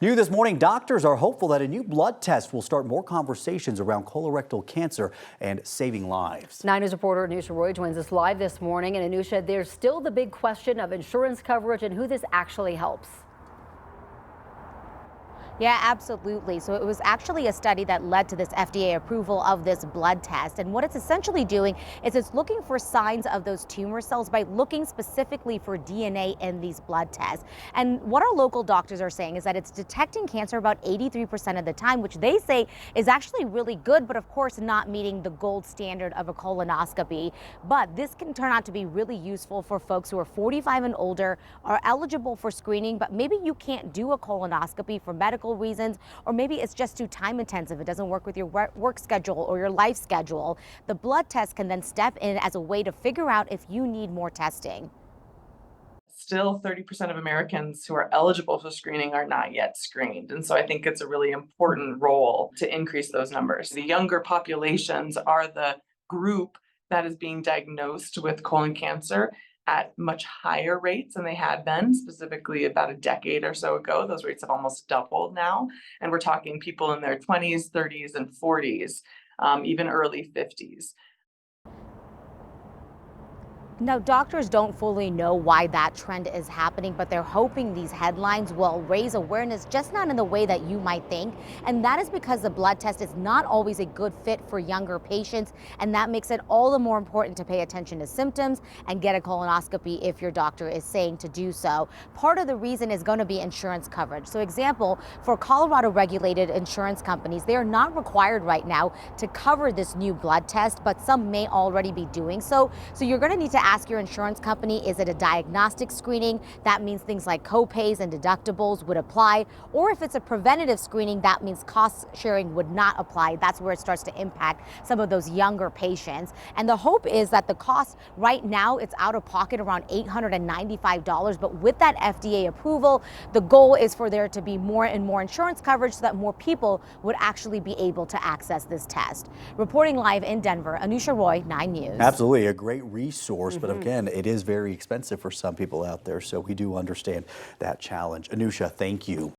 New this morning, doctors are hopeful that a new blood test will start more conversations around colorectal cancer and saving lives. 9 News reporter Anusha Roy joins us live this morning. And Anusha, there's still the big question of insurance coverage and who this actually helps. Yeah, absolutely. So it was actually a study that led to this FDA approval of this blood test. And what it's essentially doing is it's looking for signs of those tumor cells by looking specifically for DNA in these blood tests. And what our local doctors are saying is that it's detecting cancer about 83% of the time, which they say is actually really good, but of course not meeting the gold standard of a colonoscopy. But this can turn out to be really useful for folks who are 45 and older, are eligible for screening, but maybe you can't do a colonoscopy for medical reasons, or maybe it's just too time intensive. It doesn't work with your work schedule or your life schedule. The blood test can then step in as a way to figure out if you need more testing. Still 30% of Americans who are eligible for screening are not yet screened. And so I think it's a really important role to increase those numbers. The younger populations are the group that is being diagnosed with colon cancer at much higher rates than they had been, specifically about a decade or so ago. Those rates have almost doubled now. And we're talking people in their 20s, 30s, and 40s, even early 50s. Now, doctors don't fully know why that trend is happening, but they're hoping these headlines will raise awareness, just not in the way that you might think. And that is because the blood test is not always a good fit for younger patients. And that makes it all the more important to pay attention to symptoms and get a colonoscopy if your doctor is saying to do so. Part of the reason is going to be insurance coverage. So example, for Colorado regulated insurance companies, they are not required right now to cover this new blood test, but some may already be doing so. So you're going to need to ask your insurance company, is it a diagnostic screening? That means things like co-pays and deductibles would apply. Or if it's a preventative screening, that means cost sharing would not apply. That's where it starts to impact some of those younger patients. And the hope is that the cost right now, it's out of pocket around $895. But with that FDA approval, the goal is for there to be more and more insurance coverage so that more people would actually be able to access this test. Reporting live in Denver, Anusha Roy, 9 News. Absolutely a great resource. But again, it is very expensive for some people out there, so we do understand that challenge. Anusha, thank you.